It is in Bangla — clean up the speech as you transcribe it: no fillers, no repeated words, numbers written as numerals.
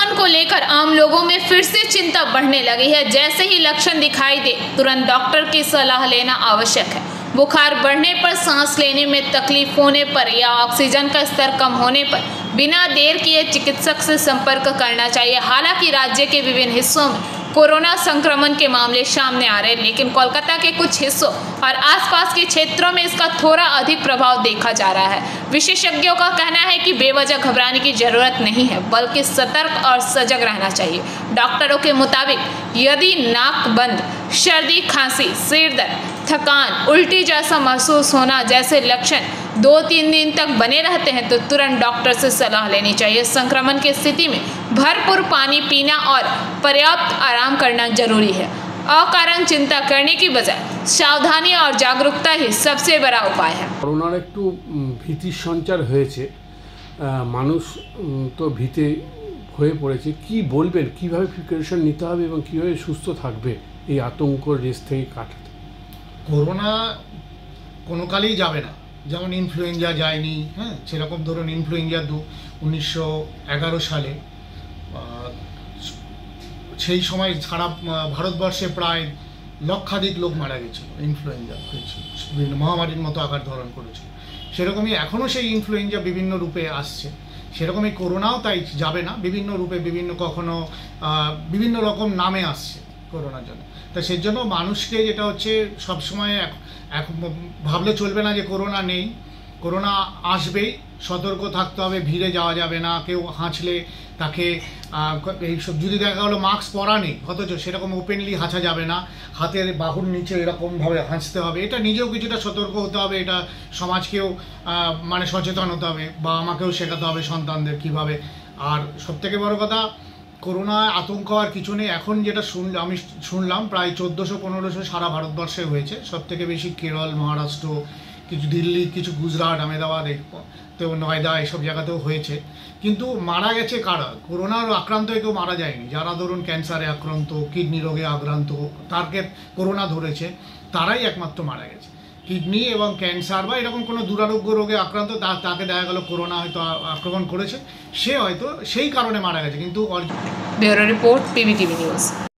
संक्रमण को लेकर आम लोगों में फिर से चिंता बढ़ने लगी है। जैसे ही लक्षण दिखाई दे तुरंत डॉक्टर की सलाह लेना आवश्यक है। बुखार बढ़ने पर, सांस लेने में तकलीफ होने पर या ऑक्सीजन का स्तर कम होने पर बिना देर किए चिकित्सक से संपर्क करना चाहिए। हालांकि राज्य के विभिन्न हिस्सों में कोरोना संक्रमण के मामले सामने आ रहे हैं, लेकिन कोलकाता के कुछ हिस्सों और आसपास के क्षेत्रों में इसका थोड़ा अधिक प्रभाव देखा जा रहा है। विशेषज्ञों का कहना है कि बेवजह घबराने की जरूरत नहीं है, बल्कि सतर्क और सजग रहना चाहिए। डॉक्टरों के मुताबिक यदि नाक बंद, सर्दी, खांसी, सिर दर्द, थकान, उल्टी जैसा महसूस होना जैसे लक्षण 2-3 दिन तक बने रहते हैं तो तुरंत डॉक्टर से सलाह लेनी चाहिए। संक्रमण की स्थिति में भरपूर पानी पीना और पर्याप्त आराम करना जरूरी है। अकारण चिंता करने की बजाय सावधानी और जागरूकता ही सबसे बड़ा उपाय है। করোনার একটু ভীতির সঞ্চার হয়েছে, মানুষ তো ভীতে হয়ে পড়েছে। কি বলবেন, কিভাবে প্রিপারেশন নিতে হবে এবং কিভাবে সুস্থ থাকবে এই আতঙ্কর রেস থেকে কাটাতে? করোনা কোনো কালেই যাবে না, যেমন ইনফ্লুয়েঞ্জা যায়নি, হ্যাঁ, সেরকম ধরুন ইনফ্লুয়েঞ্জা 1911 সালে সেই সময় সারা ভারতবর্ষে প্রায় লক্ষাধিক লোক মারা গেছিল, ইনফ্লুয়েঞ্জা হয়েছিল, বিভিন্ন মহামারীর মতো আকার ধারণ করেছিল। সেরকমই এখনও সেই ইনফ্লুয়েঞ্জা বিভিন্ন রূপে আসছে, সেরকমই করোনাও তাই যাবে না, বিভিন্ন রূপে কখনো বিভিন্ন রকম নামে আসছে করোনার জন্য। তা সেই জন্য মানুষকে যেটা হচ্ছে সবসময় এক ভাবলে চলবে না যে করোনা নেই, করোনা আসবেই, সতর্ক থাকতে হবে, ভিড়ে যাওয়া যাবে না, কেউ হাঁচলে তাকে এইসব যদি দেখা গেলো মাস্ক পরা নেই অথচ সেরকম ওপেনলি হাঁচা যাবে না, হাতের বাহুর নিচে এরকমভাবে হাঁচতে হবে। এটা নিজেও কিছুটা সতর্ক হতে হবে, এটা সমাজকেও মানে সচেতন হতে হবে, বা আমাকেও শেখাতে হবে সন্তানদের কীভাবে। আর সবথেকে বড় কথা, করোনায় আতঙ্ক আর কিছু নেই। এখন যেটা আমি শুনলাম প্রায় 1400-1500 সারা ভারতবর্ষে হয়েছে, সবথেকে বেশি কেরল, মহারাষ্ট্র, কিছু দিল্লি, কিছু গুজরাট, আহমেদাবাদ, তো নয়ডা, এসব জায়গাতেও হয়েছে। কিন্তু মারা গেছে কারা? করোনার আক্রান্ত হয়ে কেউ মারা যায়নি। যারা ধরুন ক্যান্সারে আক্রান্ত, কিডনি রোগে আক্রান্ত, তাকে করোনা ধরেছে, তারাই একমাত্র মারা গেছে। কিডনি এবং ক্যান্সার বা এরকম কোনো দুরারোগ্য রোগে আক্রান্ত, তাকে দেখা গেল করোনা হয়তো আক্রমণ করেছে, সে হয়তো সেই কারণে মারা গেছে। কিন্তু ব্যুরো রিপোর্ট, PBTV নিউজ।